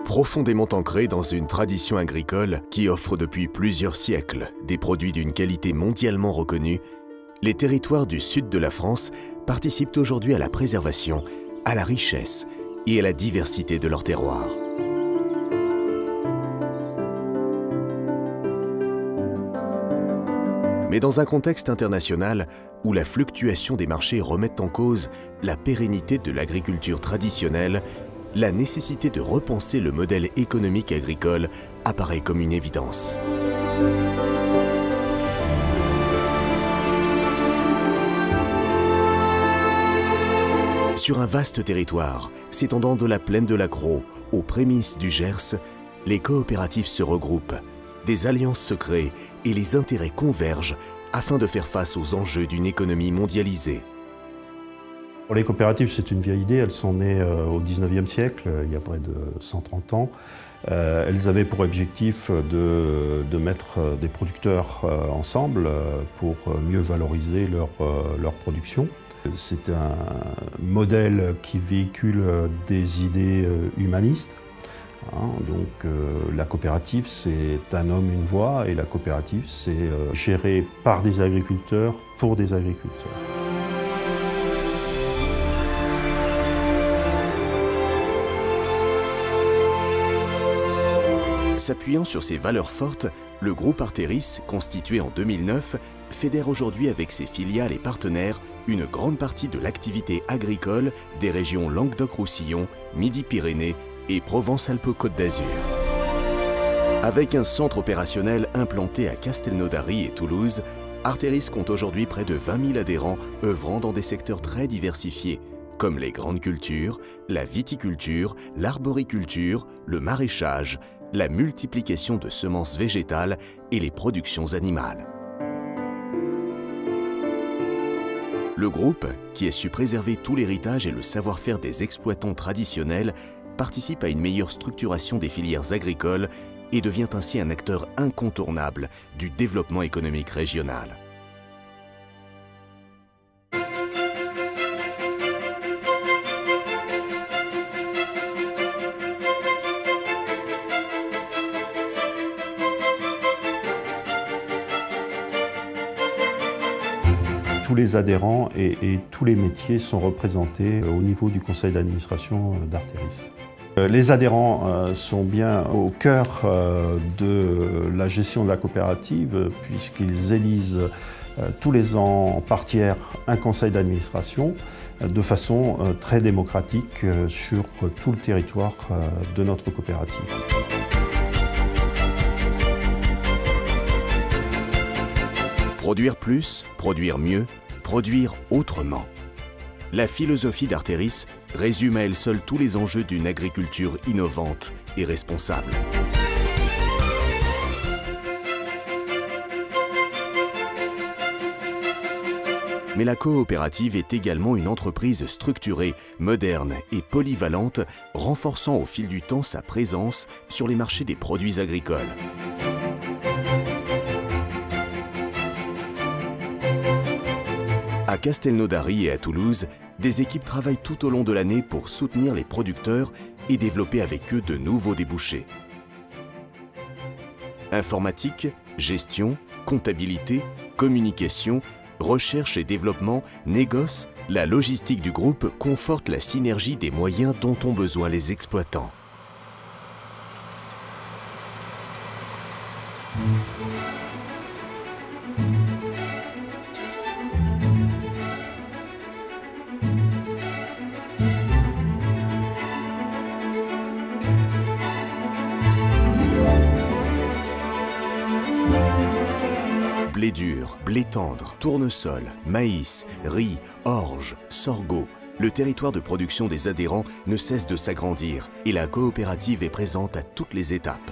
Profondément ancré dans une tradition agricole qui offre depuis plusieurs siècles des produits d'une qualité mondialement reconnue, les territoires du sud de la France participent aujourd'hui à la préservation, à la richesse et à la diversité de leur terroir. Mais dans un contexte international où la fluctuation des marchés remet en cause la pérennité de l'agriculture traditionnelle, la nécessité de repenser le modèle économique agricole apparaît comme une évidence. Sur un vaste territoire, s'étendant de la plaine de l'Accro aux prémices du Gers, les coopératives se regroupent, des alliances se créent et les intérêts convergent afin de faire face aux enjeux d'une économie mondialisée. Pour les coopératives, c'est une vieille idée. Elles sont nées au XIXe siècle, il y a près de 130 ans. Elles avaient pour objectif de mettre des producteurs ensemble pour mieux valoriser leur production. C'est un modèle qui véhicule des idées humanistes. Donc la coopérative, c'est un homme, une voix, et la coopérative, c'est géré par des agriculteurs pour des agriculteurs. S'appuyant sur ses valeurs fortes, le groupe Arteris, constitué en 2009, fédère aujourd'hui avec ses filiales et partenaires une grande partie de l'activité agricole des régions Languedoc-Roussillon, Midi-Pyrénées et Provence-Alpes-Côte d'Azur. Avec un centre opérationnel implanté à Castelnaudary et Toulouse, Arteris compte aujourd'hui près de 20 000 adhérents œuvrant dans des secteurs très diversifiés, comme les grandes cultures, la viticulture, l'arboriculture, le maraîchage, la multiplication de semences végétales et les productions animales. Le groupe, qui a su préserver tout l'héritage et le savoir-faire des exploitants traditionnels, participe à une meilleure structuration des filières agricoles et devient ainsi un acteur incontournable du développement économique régional. Tous les adhérents et tous les métiers sont représentés au niveau du conseil d'administration d'Arteris. Les adhérents sont bien au cœur de la gestion de la coopérative puisqu'ils élisent tous les ans par tiers un conseil d'administration de façon très démocratique sur tout le territoire de notre coopérative. Produire plus, produire mieux, produire autrement. La philosophie d'Arteris résume à elle seule tous les enjeux d'une agriculture innovante et responsable. Mais la coopérative est également une entreprise structurée, moderne et polyvalente, renforçant au fil du temps sa présence sur les marchés des produits agricoles. À Castelnaudary et à Toulouse, des équipes travaillent tout au long de l'année pour soutenir les producteurs et développer avec eux de nouveaux débouchés. Informatique, gestion, comptabilité, communication, recherche et développement, négoce, la logistique du groupe conforte la synergie des moyens dont ont besoin les exploitants. blé dur, blé tendre, tournesol, maïs, riz, orge, sorgho. Le territoire de production des adhérents ne cesse de s'agrandir et la coopérative est présente à toutes les étapes.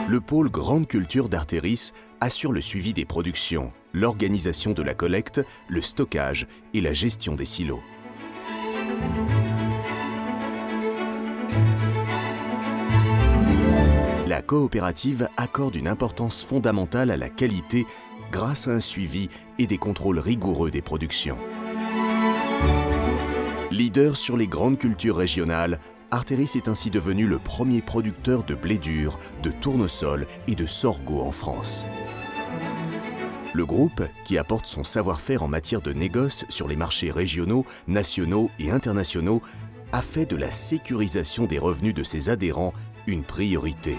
Le pôle Grande Culture d'Artéris assure le suivi des productions, l'organisation de la collecte, le stockage et la gestion des silos. La coopérative accorde une importance fondamentale à la qualité grâce à un suivi et des contrôles rigoureux des productions. Leader sur les grandes cultures régionales, Artéris est ainsi devenu le premier producteur de blé dur, de tournesol et de sorgho en France. Le groupe, qui apporte son savoir-faire en matière de négoce sur les marchés régionaux, nationaux et internationaux, a fait de la sécurisation des revenus de ses adhérents une priorité.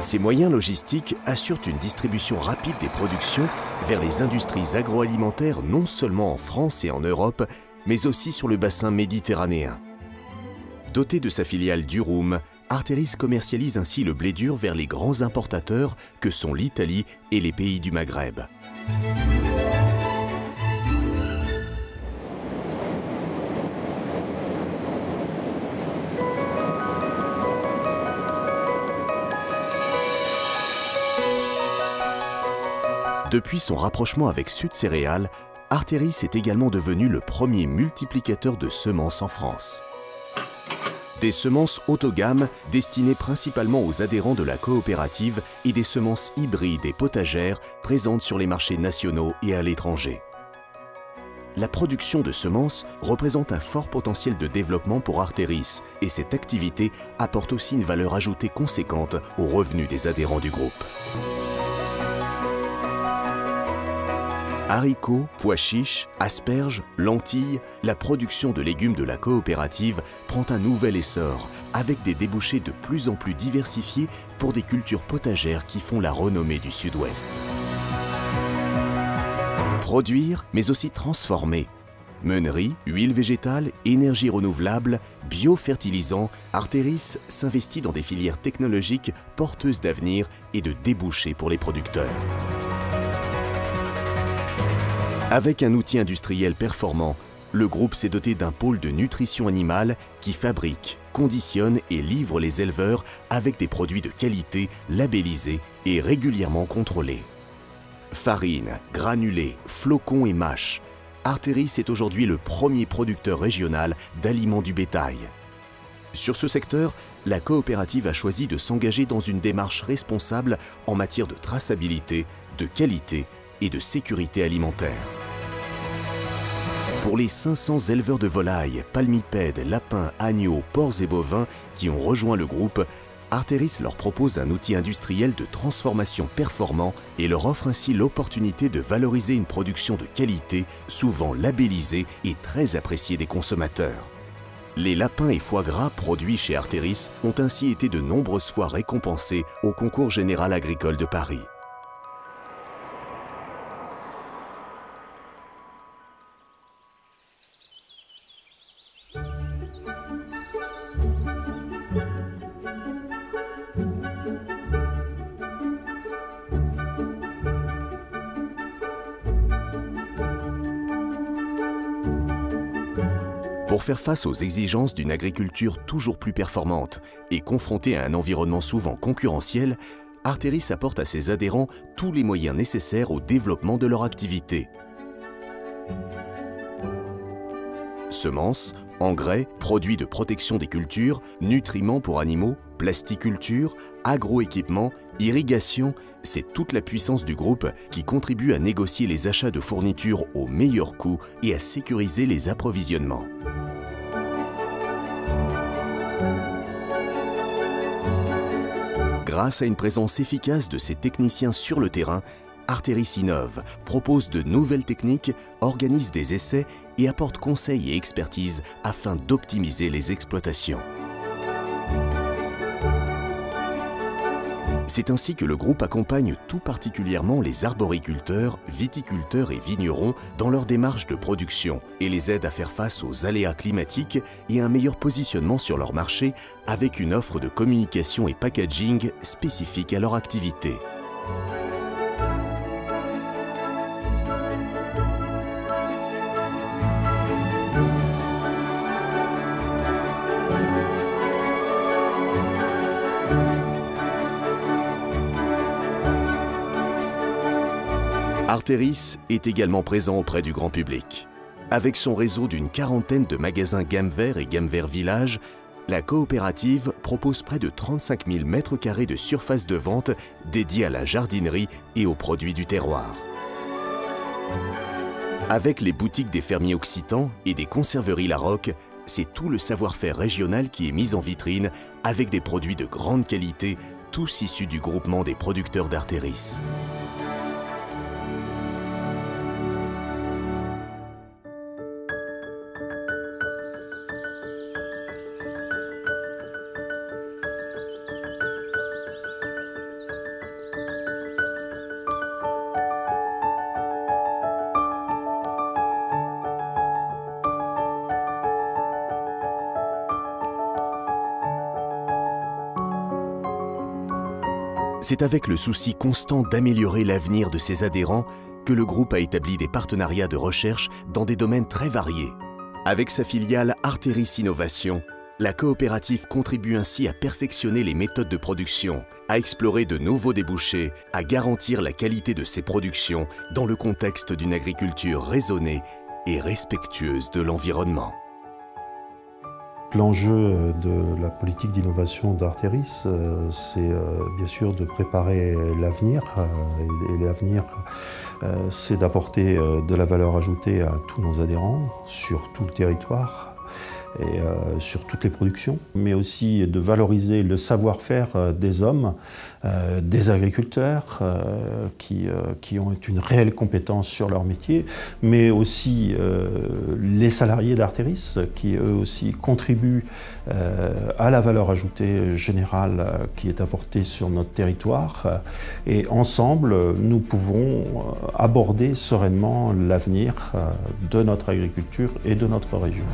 Ces moyens logistiques assurent une distribution rapide des productions vers les industries agroalimentaires non seulement en France et en Europe, mais aussi sur le bassin méditerranéen. Doté de sa filiale Durum, Artéris commercialise ainsi le blé dur vers les grands importateurs que sont l'Italie et les pays du Maghreb. Depuis son rapprochement avec Sud Céréales, Artéris est également devenu le premier multiplicateur de semences en France. Des semences haut de gamme destinées principalement aux adhérents de la coopérative et des semences hybrides et potagères présentes sur les marchés nationaux et à l'étranger. La production de semences représente un fort potentiel de développement pour Artéris et cette activité apporte aussi une valeur ajoutée conséquente aux revenus des adhérents du groupe. Haricots, pois chiches, asperges, lentilles, la production de légumes de la coopérative prend un nouvel essor, avec des débouchés de plus en plus diversifiés pour des cultures potagères qui font la renommée du Sud-Ouest. Produire, mais aussi transformer. Meunerie, huile végétale, énergie renouvelable, biofertilisants, Artéris s'investit dans des filières technologiques porteuses d'avenir et de débouchés pour les producteurs. Avec un outil industriel performant, le groupe s'est doté d'un pôle de nutrition animale qui fabrique, conditionne et livre les éleveurs avec des produits de qualité labellisés et régulièrement contrôlés. Farine, granulés, flocons et mâches, Artéris est aujourd'hui le premier producteur régional d'aliments du bétail. Sur ce secteur, la coopérative a choisi de s'engager dans une démarche responsable en matière de traçabilité, de qualité et de sécurité alimentaire. Pour les 500 éleveurs de volailles, palmipèdes, lapins, agneaux, porcs et bovins qui ont rejoint le groupe, Artéris leur propose un outil industriel de transformation performant et leur offre ainsi l'opportunité de valoriser une production de qualité, souvent labellisée et très appréciée des consommateurs. Les lapins et foie gras produits chez Artéris ont ainsi été de nombreuses fois récompensés au Concours général agricole de Paris. Pour faire face aux exigences d'une agriculture toujours plus performante et confrontée à un environnement souvent concurrentiel, Artéris apporte à ses adhérents tous les moyens nécessaires au développement de leur activité. Semences, engrais, produits de protection des cultures, nutriments pour animaux, plasticulture, agroéquipement, irrigation, c'est toute la puissance du groupe qui contribue à négocier les achats de fournitures au meilleur coût et à sécuriser les approvisionnements. Grâce à une présence efficace de ses techniciens sur le terrain, Artéris innove, propose de nouvelles techniques, organise des essais et apporte conseils et expertise afin d'optimiser les exploitations. C'est ainsi que le groupe accompagne tout particulièrement les arboriculteurs, viticulteurs et vignerons dans leur démarche de production et les aide à faire face aux aléas climatiques et un meilleur positionnement sur leur marché avec une offre de communication et packaging spécifique à leur activité. Arteris est également présent auprès du grand public. Avec son réseau d'une quarantaine de magasins Gamme Vert et Gamme Vert Village, la coopérative propose près de 35 000 m² de surface de vente dédiée à la jardinerie et aux produits du terroir. Avec les boutiques des fermiers occitans et des conserveries Larocque, c'est tout le savoir-faire régional qui est mis en vitrine avec des produits de grande qualité, tous issus du groupement des producteurs d'Arteris. C'est avec le souci constant d'améliorer l'avenir de ses adhérents que le groupe a établi des partenariats de recherche dans des domaines très variés. Avec sa filiale Arteris Innovation, la coopérative contribue ainsi à perfectionner les méthodes de production, à explorer de nouveaux débouchés, à garantir la qualité de ses productions dans le contexte d'une agriculture raisonnée et respectueuse de l'environnement. L'enjeu de la politique d'innovation d'Arteris, c'est bien sûr de préparer l'avenir. Et l'avenir, c'est d'apporter de la valeur ajoutée à tous nos adhérents sur tout le territoire et sur toutes les productions, mais aussi de valoriser le savoir-faire des hommes, des agriculteurs qui ont une réelle compétence sur leur métier, mais aussi les salariés d'Arteris qui eux aussi contribuent à la valeur ajoutée générale qui est apportée sur notre territoire. Et ensemble, nous pouvons aborder sereinement l'avenir de notre agriculture et de notre région.